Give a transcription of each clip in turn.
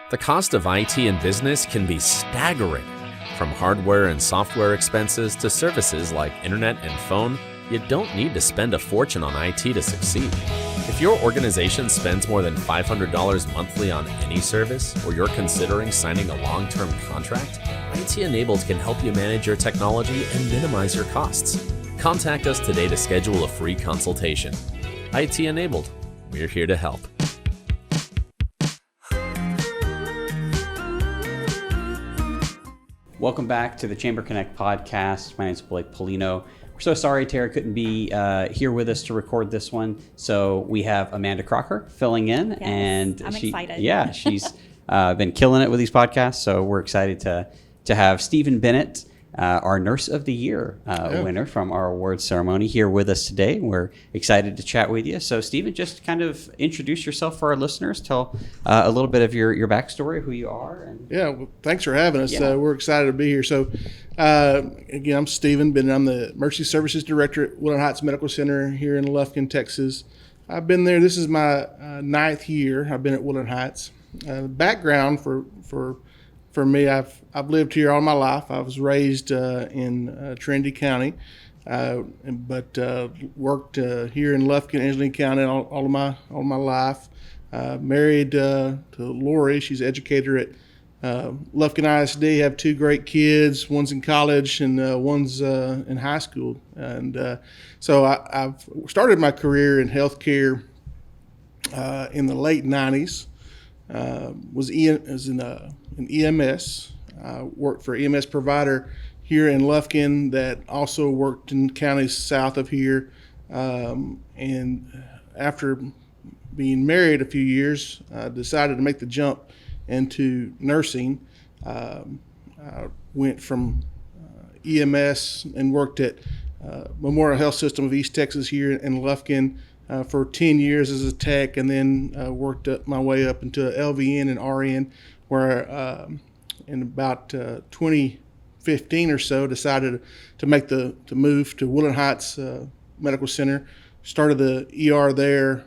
The cost of IT in business can be staggering. From hardware and software expenses to services like internet and phone, you don't need to spend a fortune on IT to succeed. If your organization spends more than $500 monthly on any service, or you're considering signing a long-term contract, IT Enabled can help you manage your technology and minimize your costs. Contact us today to schedule a free consultation. IT Enabled, we're here to help. Welcome back to the Chamber Connect podcast. My name is Blake Pollino. We're so sorry Tara couldn't be here with us to record this one. So we have Amanda Crocker filling in. Yes, and I'm excited. Yeah, she's been killing it with these podcasts. So we're excited to have Stephen Bennett, our Nurse of the Year winner from our awards ceremony, here with us today. We're excited to chat with you. So Stephen, just kind of introduce yourself for our listeners. Tell a little bit of your backstory, who you are. Well, thanks for having us. We're excited to be here. So again, I'm Stephen Bennett. I'm the Emergency Services Director at Woodland Heights Medical Center here in Lufkin, Texas. I've been there. This is my ninth year. I've been at Woodland Heights. Background for me, I've lived here all my life. I was raised in Trinity County, but worked here in Lufkin, Angelina County all of my life. Married to Lori. She's an educator at Lufkin ISD. Have two great kids. One's in college and one's in high school. And so I've started my career in healthcare in the late 90s. Was in EMS. Worked for EMS provider here in Lufkin that also worked in counties south of here. And after being married a few years, I decided to make the jump into nursing. I went from EMS and worked at Memorial Health System of East Texas here in Lufkin for 10 years as a tech, and then worked up my way up into LVN and RN, where in about 2015 or so decided to make the move to Woodland Heights Medical Center. Started the ER there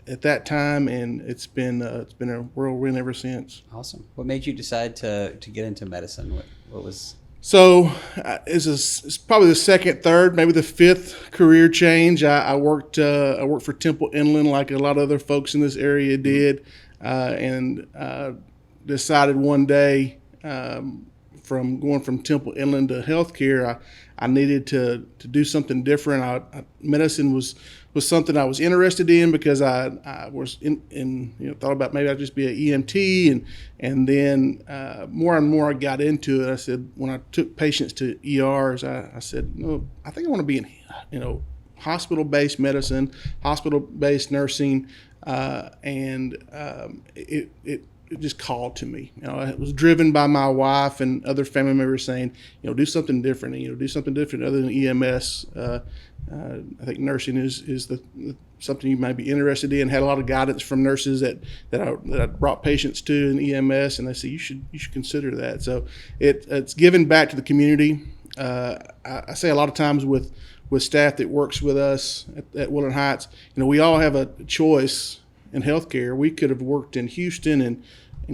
at that time, and it's been a whirlwind ever since. Awesome. What made you decide to get into medicine? What was... So it's probably the second, third, maybe the fifth career change. I worked for Temple Inland like a lot of other folks in this area did, and decided one day from going from Temple Inland to healthcare, I needed to do something different. Medicine was something I was interested in because I was thought about maybe I'd just be an EMT, and then more and more I got into it. I said, when I took patients to ERs, I said, no, I think I want to be in hospital-based medicine, hospital-based nursing, and it just called to me. It was driven by my wife and other family members saying, do something different, do something different other than EMS. I think nursing is something you might be interested in. Had a lot of guidance from nurses that I brought patients to in EMS, and they said you should consider that. So it's given back to the community. I say a lot of times with staff that works with us at Woodland Heights, we all have a choice in healthcare. We could have worked in Houston and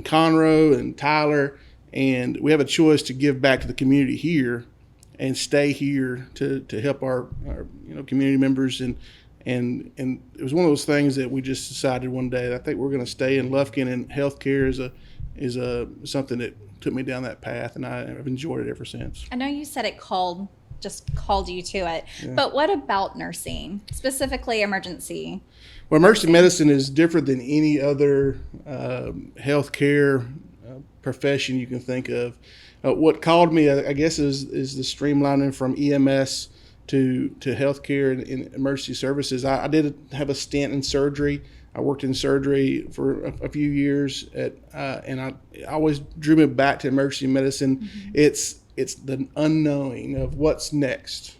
Conroe and Tyler, and we have a choice to give back to the community here and stay here to help our community members, and it was one of those things that we just decided one day that I think we're going to stay in Lufkin, and healthcare is something that took me down that path, and I've enjoyed it ever since. I know you said it called you to it, but what about nursing, specifically emergency? Well, emergency medicine is different than any other healthcare profession you can think of. What called me, I guess, is the streamlining from EMS to healthcare and emergency services. I did have a stint in surgery. I worked in surgery for a few years, and I always drew me back to emergency medicine. Mm-hmm. It's the unknowing of what's next.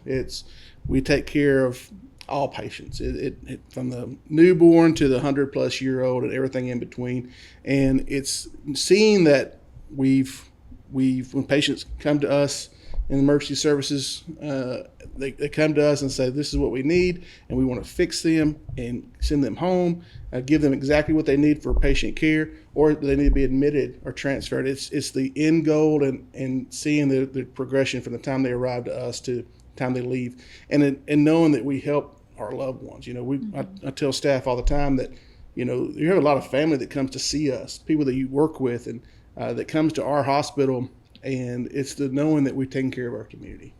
We take care of all patients, it from the newborn to the 100+ year old and everything in between. And it's seeing that when patients come to us in emergency services, they come to us and say, this is what we need, and we want to fix them and send them home, give them exactly what they need for patient care, or they need to be admitted or transferred. It's the end goal and seeing the progression from the time they arrive to us to the time they leave, and knowing that we help our loved ones. I tell staff all the time that, you have a lot of family that comes to see us, people that you work with, and that comes to our hospital, and it's the knowing that we've taken care of our community.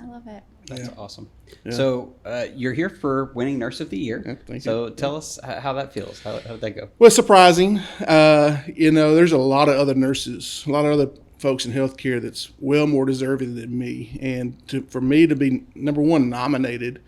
I love it. That's awesome. Yeah. So you're here for winning Nurse of the Year. Yeah, thank so you. Tell us how that feels. How did that go? Well, it's surprising. There's a lot of other nurses, a lot of other folks in healthcare that's well more deserving than me. And for me to be, number one, nominated,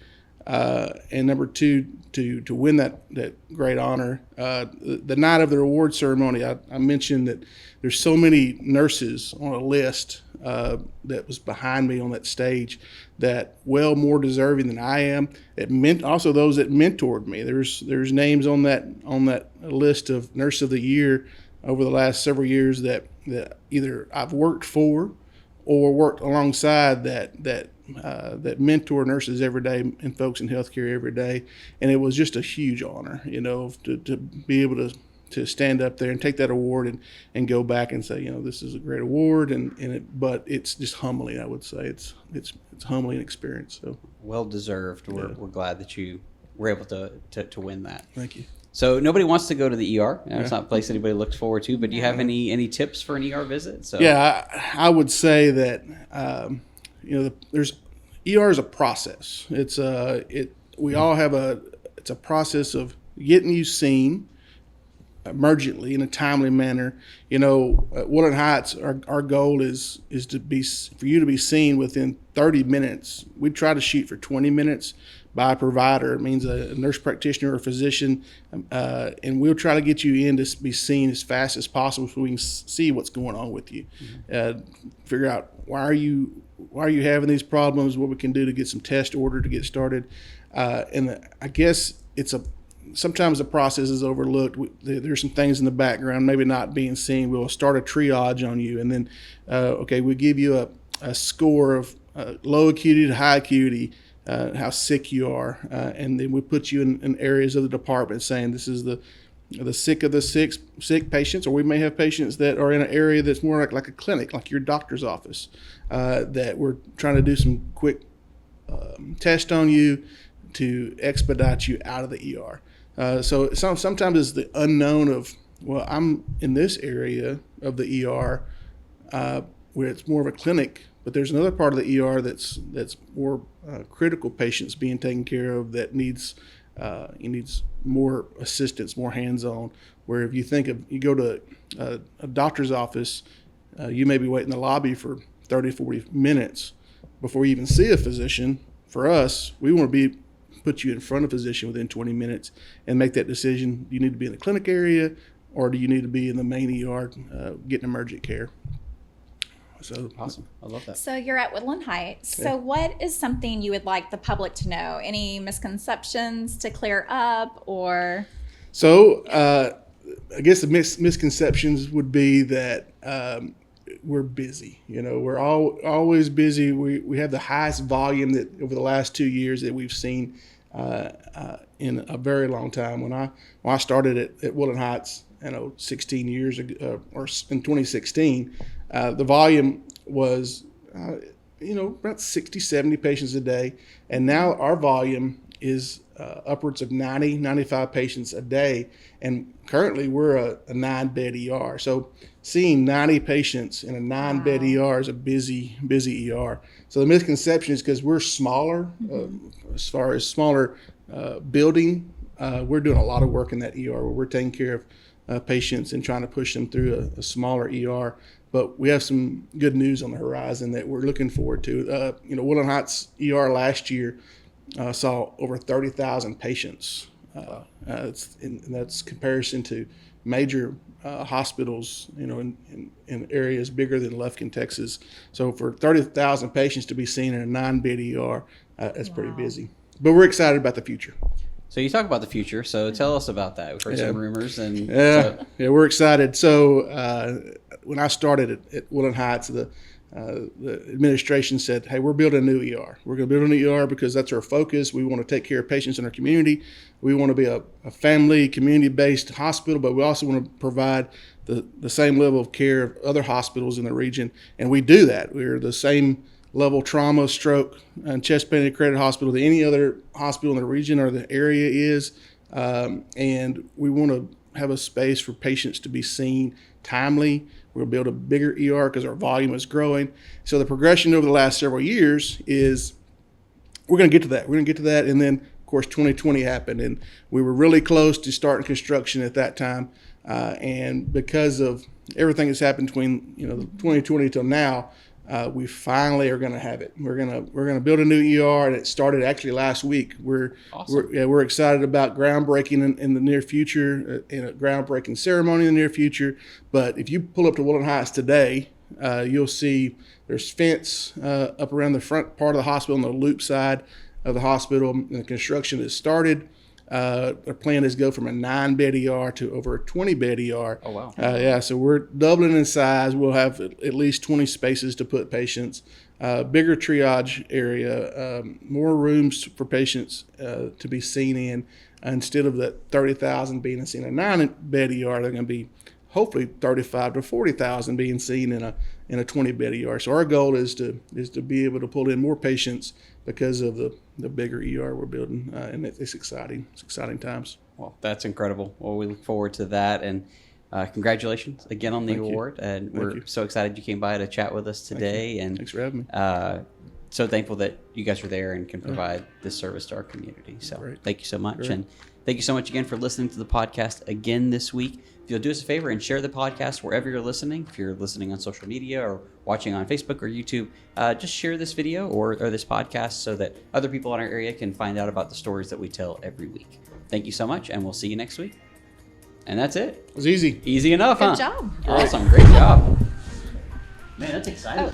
and number two, to win that great honor. The night of the award ceremony, I mentioned that there's so many nurses on a list that was behind me on that stage that well more deserving than I am. It meant also those that mentored me. There's names on that list of Nurse of the Year over the last several years that either I've worked for or worked alongside that mentor nurses every day and folks in healthcare every day. And it was just a huge honor, to be able to stand up there and take that award and go back and say, this is a great award, but it's just humbling. I would say it's humbling experience. So well deserved. We're glad that you were able to win that. Thank you. So nobody wants to go to the ER. It's not a place anybody looks forward to. But do you have any tips for an ER visit? So I would say that there's ER is a process. It's we all have it's a process of getting you seen emergently in a timely manner. At Woodland Heights, our goal is for you to be seen within 30 minutes. We try to shoot for 20 minutes by a provider. It means a nurse practitioner or physician, and we'll try to get you in to be seen as fast as possible so we can see what's going on with you. Figure out why are you having these problems, what we can do to get some tests ordered to get started. And I guess sometimes the process is overlooked. There's some things in the background maybe not being seen. We'll start a triage on you, and then we give you a score of low acuity to high acuity, how sick you are, and then we put you in areas of the department saying this is the sick of the sick patients, or we may have patients that are in an area that's more like a clinic, like your doctor's office, that we're trying to do some quick test on you to expedite you out of the ER. So sometimes it's the unknown of, well, I'm in this area of the ER where it's more of a clinic, but there's another part of the ER that's more critical patients being taken care of that needs more assistance, more hands-on. Where if you go to a doctor's office, you may be waiting in the lobby for 30, 40 minutes before you even see a physician. For us, we want to put you in front of a physician within 20 minutes and make that decision. Do you need to be in the clinic area, or do you need to be in the main ER getting emergent care? So awesome. I love that. So you're at Woodland Heights. So what is something you would like the public to know? Any misconceptions to clear up, or? So I guess the misconceptions would be that we're busy. We're always busy. We have the highest volume that over the last 2 years that we've seen in a very long time. When I started at Woodland Heights, 16 years ago, or in 2016, the volume was about 60, 70 patients a day, and now our volume is upwards of 90, 95 patients a day, and currently we're a 9-bed ER. So seeing 90 patients in a 9-bed ER is a busy ER. So the misconception is because we're smaller, as far as smaller building, we're doing a lot of work in that ER where we're taking care of patients and trying to push them through a smaller ER. But we have some good news on the horizon that we're looking forward to. Woodland Heights ER last year saw over 30,000 patients. That's comparison to major hospitals, in areas bigger than Lufkin, Texas. So for 30,000 patients to be seen in a 9-bed ER, that's pretty busy. But we're excited about the future. So you talk about the future. So tell us about that. We've heard some rumors, and we're excited. So when I started at Woodland Heights, the administration said, hey, we're building a new ER. We're going to build a new ER because that's our focus. We want to take care of patients in our community. We want to be a family, community-based hospital, but we also want to provide the same level of care of other hospitals in the region. And we do that. We're the same level trauma, stroke, and chest pain accredited hospital that any other hospital in the region or the area is. And we want to have a space for patients to be seen timely. We'll build a bigger ER because our volume is growing. So the progression over the last several years is we're going to get to that. We're going to get to that. And then, of course, 2020 happened, and we were really close to starting construction at that time. And because of everything that's happened between 2020 till now, we finally are going to have it. We're going to build a new ER, and it started actually last week. Awesome. We're excited about groundbreaking in the near future, in a groundbreaking ceremony in the near future. But if you pull up to Woodland Heights today, you'll see there's fence up around the front part of the hospital on the loop side of the hospital, and the construction has started. Our plan is to go from a 9-bed ER to over a 20-bed ER. Oh, wow. Yeah, so we're doubling in size. We'll have at least 20 spaces to put patients, bigger triage area, more rooms for patients to be seen in. Instead of that 30,000 being seen in a 9-bed ER, they're going to be hopefully 35 to 40,000 being seen in a 20-bed ER. So our goal is to be able to pull in more patients because of the bigger ER we're building, and it's exciting. It's exciting times. Well, that's incredible. Well, we look forward to that, and congratulations again on the award. And we're so excited you came by to chat with us today. And thanks for having me. So thankful that you guys are there and can provide this service to our community. So thank you so much. Great. And thank you so much again for listening to the podcast again this week. If you'll do us a favor and share the podcast wherever you're listening, if you're listening on social media or watching on Facebook or YouTube, just share this video or this podcast so that other people in our area can find out about the stories that we tell every week. Thank you so much, and we'll see you next week. And that's it. It was easy. Easy enough, Good huh? job. Awesome. Great job. Man, that's exciting.